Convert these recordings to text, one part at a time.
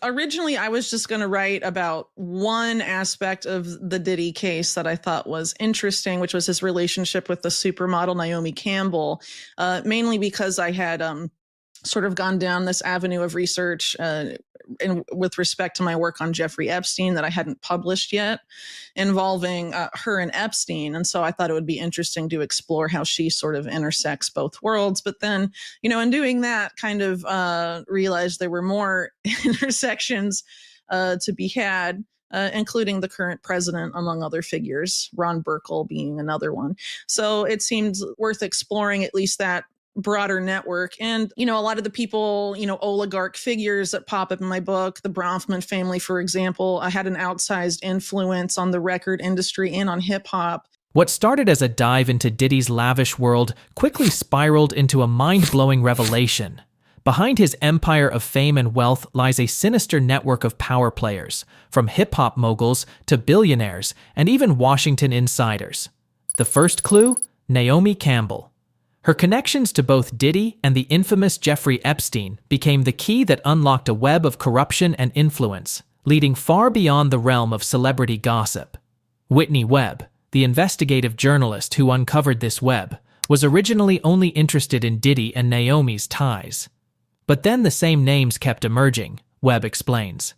Originally, I was just going to write about one aspect of the Diddy case that I thought was interesting, which was his relationship with the supermodel Naomi Campbell, mainly because I had sort of gone down this avenue of research with respect to my work on Jeffrey Epstein that I hadn't published yet, involving her and Epstein. And so I thought it would be interesting to explore how she sort of intersects both worlds. But then, in doing that, kind of realized there were more intersections to be had. Including the current president, among other figures, Ron Burkle being another one. So it seemed worth exploring at least that broader network. And, a lot of the people, oligarch figures that pop up in my book, the Bronfman family, for example, had an outsized influence on the record industry and on hip hop. What started as a dive into Diddy's lavish world quickly spiraled into a mind-blowing revelation. Behind his empire of fame and wealth lies a sinister network of power players, from hip-hop moguls to billionaires and even Washington insiders. The first clue? Naomi Campbell. Her connections to both Diddy and the infamous Jeffrey Epstein became the key that unlocked a web of corruption and influence, leading far beyond the realm of celebrity gossip. Whitney Webb, the investigative journalist who uncovered this web, was originally only interested in Diddy and Naomi's ties. But then the same names kept emerging, Webb explains.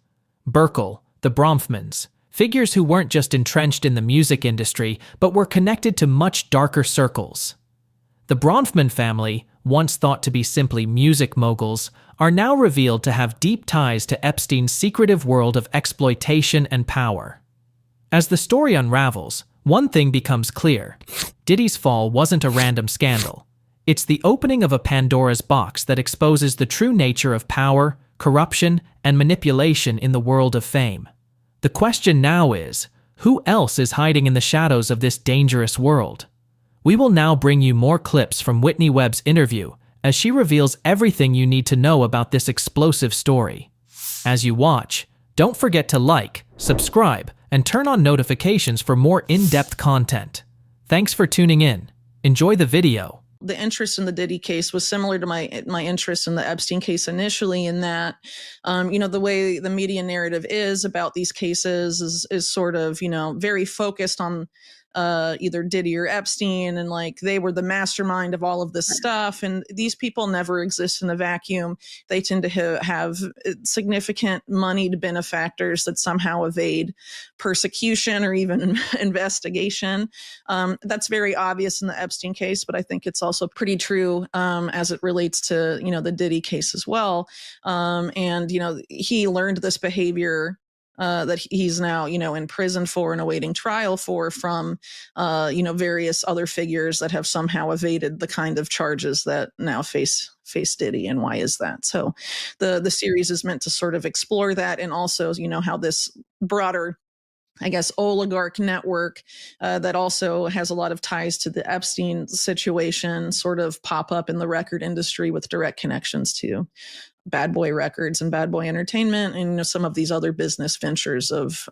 Burkle, the Bronfmans, figures who weren't just entrenched in the music industry, but were connected to much darker circles. The Bronfman family, once thought to be simply music moguls, are now revealed to have deep ties to Epstein's secretive world of exploitation and power. As the story unravels, one thing becomes clear. Diddy's fall wasn't a random scandal. It's the opening of a Pandora's box that exposes the true nature of power, corruption, and manipulation in the world of fame. The question now is, who else is hiding in the shadows of this dangerous world? We will now bring you more clips from Whitney Webb's interview as she reveals everything you need to know about this explosive story. As you watch, don't forget to like, subscribe, and turn on notifications for more in-depth content. Thanks for tuning in. Enjoy the video. The interest in the Diddy case was similar to my interest in the Epstein case initially, in that, the way the media narrative is about these cases is sort of, very focused on either Diddy or Epstein, and like they were the mastermind of all of this stuff. And these people never exist in a vacuum. They tend to have significant moneyed benefactors that somehow evade persecution or even investigation. That's very obvious in the Epstein case, but I think it's also pretty true as it relates to, the Diddy case as well. And he learned this behavior that he's now, in prison for and awaiting trial for from, various other figures that have somehow evaded the kind of charges that now face Diddy. And why is that? So the series is meant to sort of explore that, and also, how this broader, I guess, oligarch network that also has a lot of ties to the Epstein situation sort of pop up in the record industry with direct connections to Bad Boy Records and Bad Boy Entertainment, and some of these other business ventures of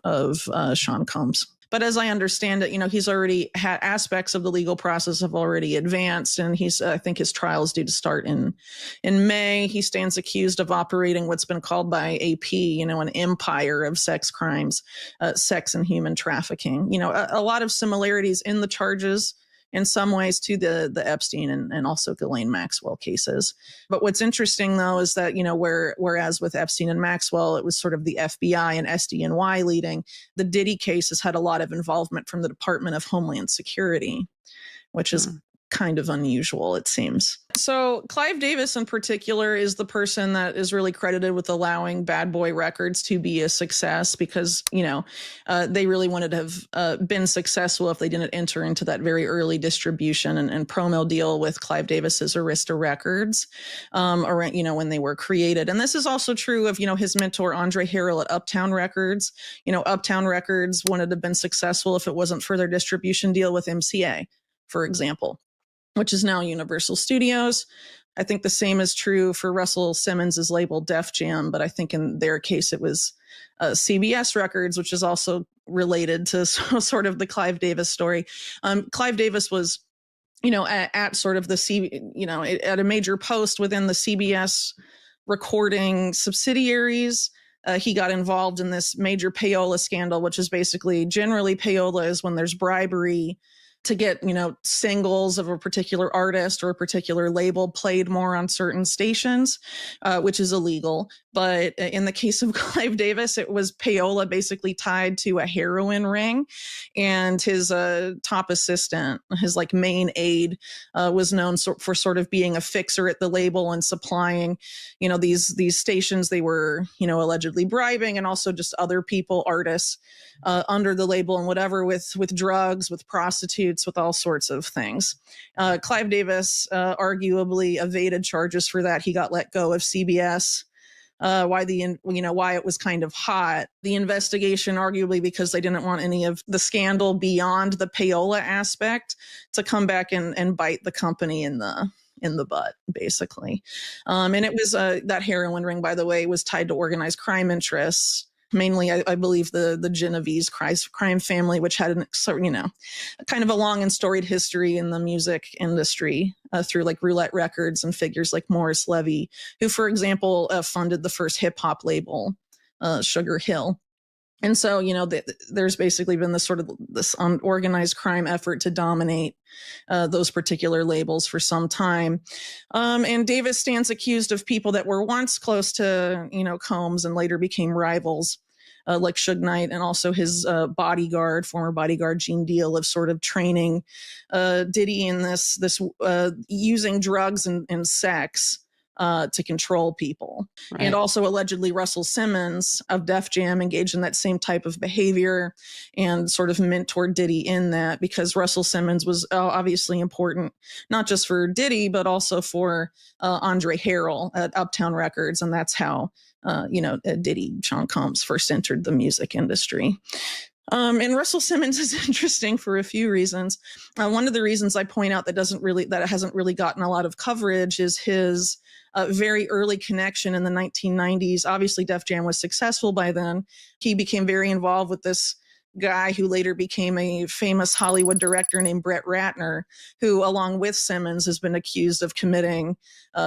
Sean Combs. But as I understand it, he's already had aspects of the legal process have already advanced, and I think his trial is due to start in May. He stands accused of operating what's been called by AP, an empire of sex crimes, sex and human trafficking. A lot of similarities in the charges in some ways to the Epstein and also Ghislaine Maxwell cases. But what's interesting, though, is that, whereas with Epstein and Maxwell, it was sort of the FBI and SDNY leading, the Diddy case has had a lot of involvement from the Department of Homeland Security, which is kind of unusual, it seems. So Clive Davis in particular is the person that is really credited with allowing Bad Boy Records to be a success, because, they really wanted to have been successful if they didn't enter into that very early distribution and promo deal with Clive Davis's Arista Records, when they were created. And this is also true of, his mentor, Andre Harrell at Uptown Records. Uptown Records wanted to have been successful if it wasn't for their distribution deal with MCA, for example, which is now Universal Studios. I think the same is true for Russell Simmons' label Def Jam, but I think in their case it was CBS Records, which is also related to sort of the Clive Davis story. Clive Davis was, at sort of the at a major post within the CBS recording subsidiaries. he got involved in this major payola scandal, which is basically, generally payola is when there's bribery to get, singles of a particular artist or a particular label played more on certain stations, which is illegal. But in the case of Clive Davis, it was payola basically tied to a heroin ring, and his top assistant, his main aide, was known for sort of being a fixer at the label and supplying, these stations they were, allegedly bribing, and also just other people, artists, under the label and whatever, with drugs, with prostitutes, with all sorts of things. Clive Davis arguably evaded charges for that. He got let go of CBS. Why it was kind of hot. The investigation, arguably because they didn't want any of the scandal beyond the payola aspect to come back and bite the company in the butt, basically. And it was that heroin ring, by the way, was tied to organized crime interests. Mainly, I believe the Genovese crime family, which had kind of a long and storied history in the music industry through Roulette Records and figures like Morris Levy, who, for example, funded the first hip hop label, Sugar Hill. And so, there's basically been this unorganized crime effort to dominate those particular labels for some time. And Davis stands accused of people that were once close to, Combs and later became rivals, like Suge Knight, and also his former bodyguard Gene Deal, of sort of training Diddy in this using drugs and sex to control people. Right. And also allegedly Russell Simmons of Def Jam engaged in that same type of behavior and sort of mentored Diddy in that, because Russell Simmons was obviously important, not just for Diddy, but also for Andre Harrell at Uptown Records. And that's how, Diddy, Sean Combs, first entered the music industry. And Russell Simmons is interesting for a few reasons. One of the reasons I point out that it hasn't really gotten a lot of coverage is his very early connection in the 1990s. Obviously, Def Jam was successful by then. He became very involved with this guy who later became a famous Hollywood director named Brett Ratner, who, along with Simmons, has been accused of committing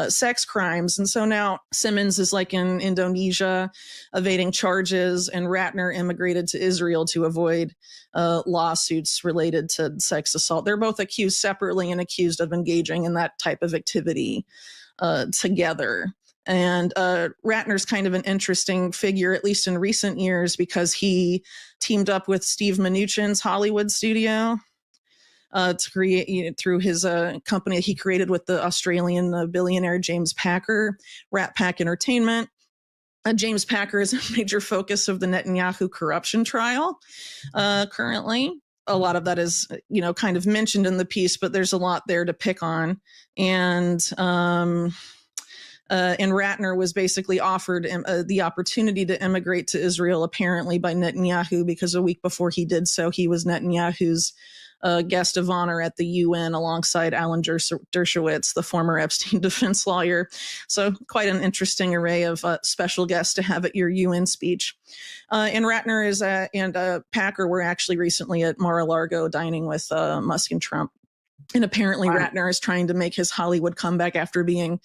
sex crimes. And so now Simmons is in Indonesia evading charges, and Ratner immigrated to Israel to avoid lawsuits related to sex assault. They're both accused separately and accused of engaging in that type of activity together. And Ratner's kind of an interesting figure, at least in recent years, because he teamed up with Steve Mnuchin's Hollywood studio to create, through his company he created with the Australian billionaire James Packer, Rat Pack Entertainment. James Packer is a major focus of the Netanyahu corruption trial currently. A lot of that is, kind of mentioned in the piece, but there's a lot there to pick on. And Ratner was basically offered the opportunity to immigrate to Israel, apparently by Netanyahu, because a week before he did so, he was Netanyahu's guest of honor at the UN alongside Alan Dershowitz, the former Epstein defense lawyer. So quite an interesting array of special guests to have at your UN speech. And Ratner and Packer were actually recently at Mar-a-Lago dining with Musk and Trump. And apparently Ratner is trying to make his Hollywood comeback after being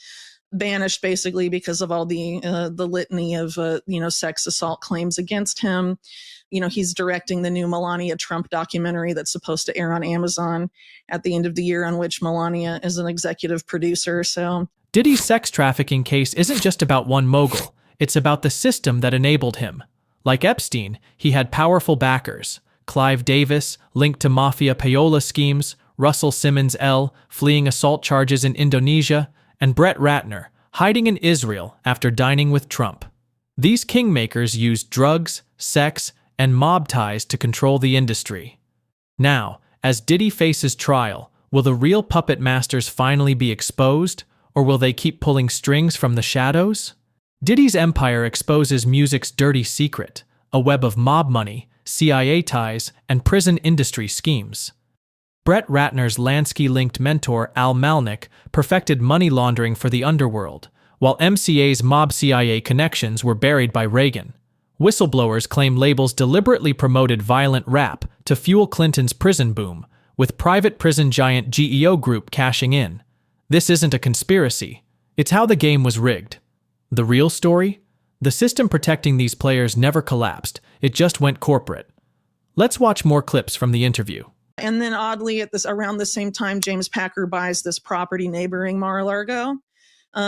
banished, basically because of all the litany of sex assault claims against him. He's directing the new Melania Trump documentary that's supposed to air on Amazon at the end of the year, on which Melania is an executive producer. So Diddy's sex trafficking case isn't just about one mogul. It's about the system that enabled him. Like Epstein, he had powerful backers. Clive Davis, linked to mafia payola schemes, Russell Simmons fleeing assault charges in Indonesia, and Brett Ratner, hiding in Israel after dining with Trump. These kingmakers used drugs, sex, and mob ties to control the industry. Now, as Diddy faces trial, will the real puppet masters finally be exposed, or will they keep pulling strings from the shadows? Diddy's empire exposes music's dirty secret, a web of mob money, CIA ties, and prison industry schemes. Brett Ratner's Lansky-linked mentor Al Malnick perfected money laundering for the underworld, while MCA's mob CIA connections were buried by Reagan. Whistleblowers claim labels deliberately promoted violent rap to fuel Clinton's prison boom, with private prison giant GEO Group cashing in. This isn't a conspiracy. It's how the game was rigged. The real story? The system protecting these players never collapsed, it just went corporate. Let's watch more clips from the interview. And then oddly, around the same time, James Packer buys this property neighboring Mar-a-Lago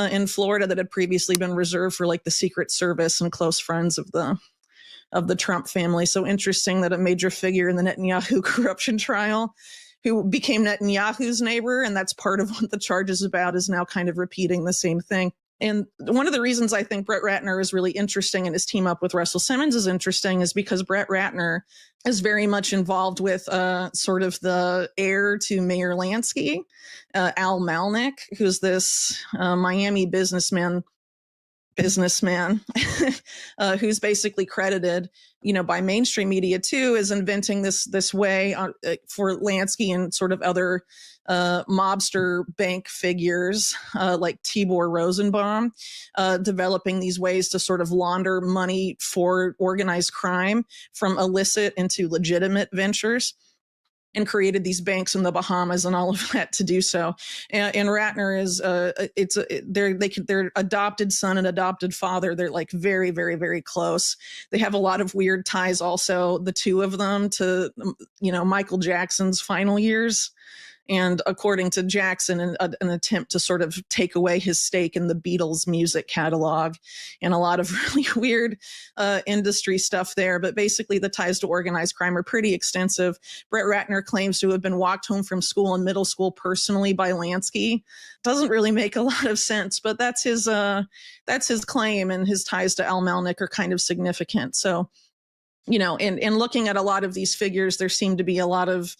in Florida that had previously been reserved for like the Secret Service and close friends of the Trump family. So interesting that a major figure in the Netanyahu corruption trial, who became Netanyahu's neighbor, and that's part of what the charge is about, is now kind of repeating the same thing. And one of the reasons I think Brett Ratner is really interesting and his team up with Russell Simmons is interesting is because Brett Ratner is very much involved with sort of the heir to Mayor Lansky, Al Malnick, who's this Miami businessman who's basically credited, by mainstream media too, as inventing this way for Lansky and sort of other mobster bank figures like Tibor Rosenbaum, developing these ways to sort of launder money for organized crime from illicit into legitimate ventures, and created these banks in the Bahamas and all of that to do so. And Ratner is their adopted son and adopted father. They're like very, very, very close. They have a lot of weird ties also, the two of them, to Michael Jackson's final years. And according to Jackson, an attempt to sort of take away his stake in the Beatles music catalog, and a lot of really weird industry stuff there. But basically the ties to organized crime are pretty extensive. Brett Ratner claims to have been walked home from school and middle school personally by Lansky. Doesn't really make a lot of sense, but that's his claim, and his ties to Al Malnick are kind of significant. So, in looking at a lot of these figures, there seem to be a lot of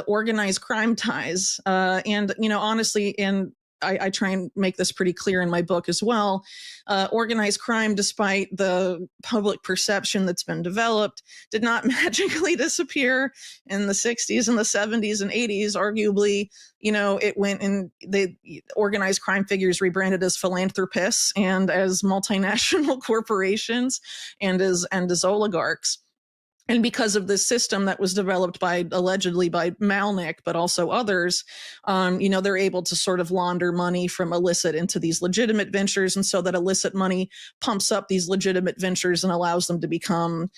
organized crime ties. And honestly, and I try and make this pretty clear in my book as well, organized crime, despite the public perception that's been developed, did not magically disappear in the 60s and the 70s and 80s. Arguably, it went in, the organized crime figures rebranded as philanthropists and as multinational corporations and as oligarchs. And because of this system that was developed allegedly by Malnick, but also others, they're able to sort of launder money from illicit into these legitimate ventures. And so that illicit money pumps up these legitimate ventures and allows them to become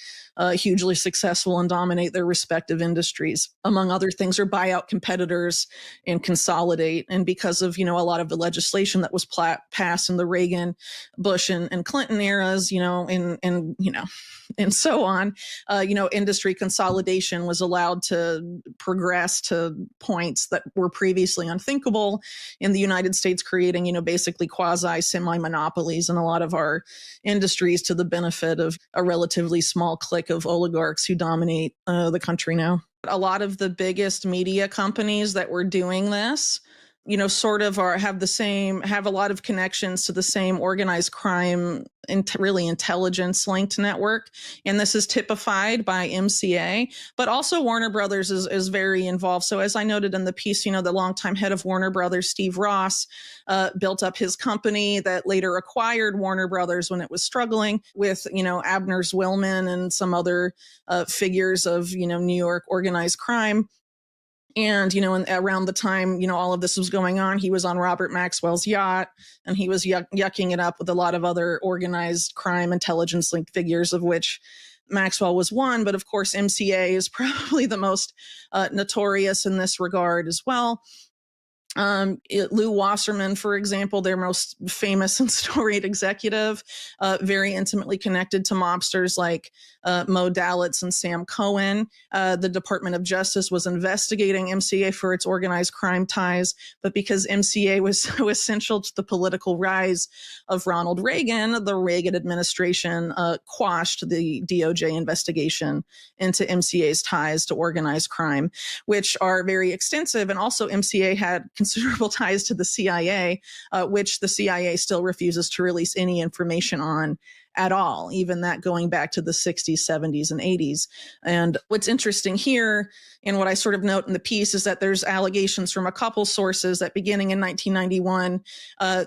hugely successful and dominate their respective industries, among other things, or buy out competitors and consolidate. And because of, a lot of the legislation that was passed in the Reagan, Bush, and Clinton eras, and so on, industry consolidation was allowed to progress to points that were previously unthinkable in the United States, creating, basically quasi semi-monopolies in a lot of our industries to the benefit of a relatively small clique of oligarchs who dominate the country now. A lot of the biggest media companies that were doing this, sort of have a lot of connections to the same organized crime and really intelligence linked network. And this is typified by MCA, but also Warner Brothers is very involved. So as I noted in the piece, the longtime head of Warner Brothers, Steve Ross, built up his company that later acquired Warner Brothers when it was struggling with, Abner Zwillman and some other figures of, New York organized crime. And, around the time, all of this was going on, he was on Robert Maxwell's yacht, and he was yucking it up with a lot of other organized crime intelligence linked figures, of which Maxwell was one. But of course, MCA is probably the most notorious in this regard as well. Lou Wasserman, for example, their most famous and storied executive, very intimately connected to mobsters like Mo Dalitz and Sam Cohen. The Department of Justice was investigating MCA for its organized crime ties, but because MCA was so essential to the political rise of Ronald Reagan, the Reagan administration quashed the DOJ investigation into MCA's ties to organized crime, which are very extensive. And also MCA had considerable ties to the CIA, which the CIA still refuses to release any information on at all, even that going back to the 60s, 70s, and 80s. And what's interesting here, and what I sort of note in the piece, is that there's allegations from a couple sources that beginning in 1991,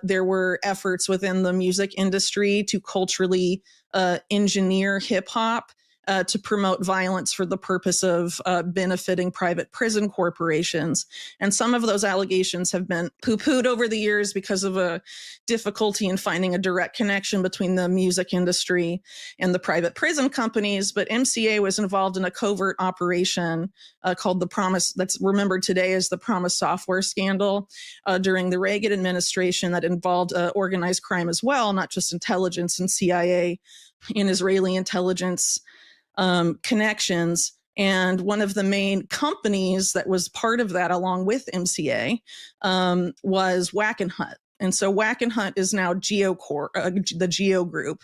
there were efforts within the music industry to culturally engineer hip hop to promote violence for the purpose of benefiting private prison corporations. And some of those allegations have been poo-pooed over the years because of a difficulty in finding a direct connection between the music industry and the private prison companies. But MCA was involved in a covert operation called the Promise, that's remembered today as the Promise software scandal during the Reagan administration, that involved organized crime as well, not just intelligence and CIA and Israeli intelligence connections. And one of the main companies that was part of that, along with MCA, was Wackenhut. And so Wackenhut is now the Geo Group,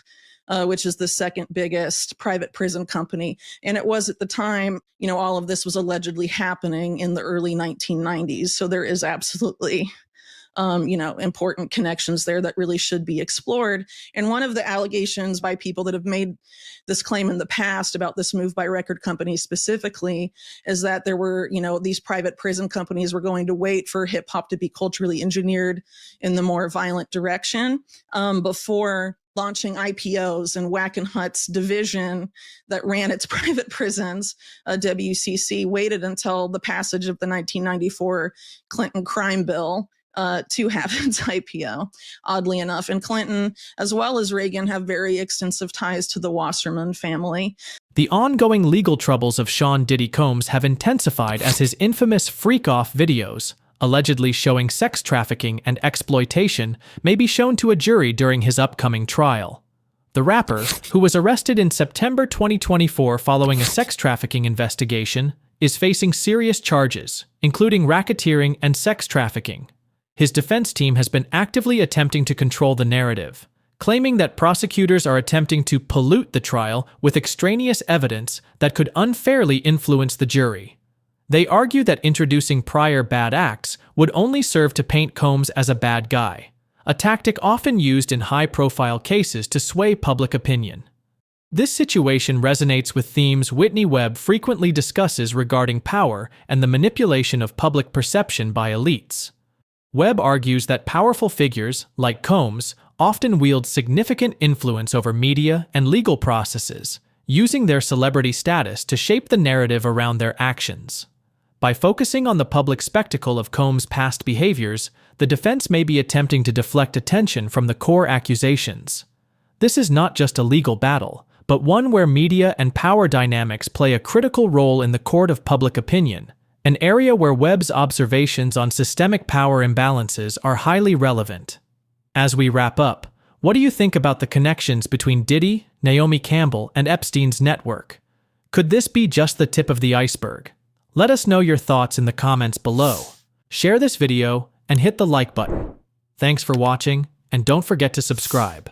which is the second biggest private prison company. And it was at the time, all of this was allegedly happening in the early 1990s. So there is absolutely important connections there that really should be explored. And one of the allegations by people that have made this claim in the past about this move by record companies specifically is that there were, these private prison companies were going to wait for hip hop to be culturally engineered in the more violent direction before launching IPOs. And Wackenhut's division that ran its private prisons, WCC, waited until the passage of the 1994 Clinton crime bill to have its IPO, oddly enough. And Clinton, as well as Reagan, have very extensive ties to the Wasserman family. The ongoing legal troubles of Sean Diddy Combs have intensified as his infamous freak-off videos, allegedly showing sex trafficking and exploitation, may be shown to a jury during his upcoming trial. The rapper, who was arrested in September 2024 following a sex trafficking investigation, is facing serious charges, including racketeering and sex trafficking. His defense team has been actively attempting to control the narrative, claiming that prosecutors are attempting to pollute the trial with extraneous evidence that could unfairly influence the jury. They argue that introducing prior bad acts would only serve to paint Combs as a bad guy, a tactic often used in high-profile cases to sway public opinion. This situation resonates with themes Whitney Webb frequently discusses regarding power and the manipulation of public perception by elites. Webb argues that powerful figures, like Combs, often wield significant influence over media and legal processes, using their celebrity status to shape the narrative around their actions. By focusing on the public spectacle of Combs' past behaviors, the defense may be attempting to deflect attention from the core accusations. This is not just a legal battle, but one where media and power dynamics play a critical role in the court of public opinion, an area where Webb's observations on systemic power imbalances are highly relevant. As we wrap up, what do you think about the connections between Diddy, Naomi Campbell, and Epstein's network? Could this be just the tip of the iceberg? Let us know your thoughts in the comments below. Share this video and hit the like button. Thanks for watching, and don't forget to subscribe.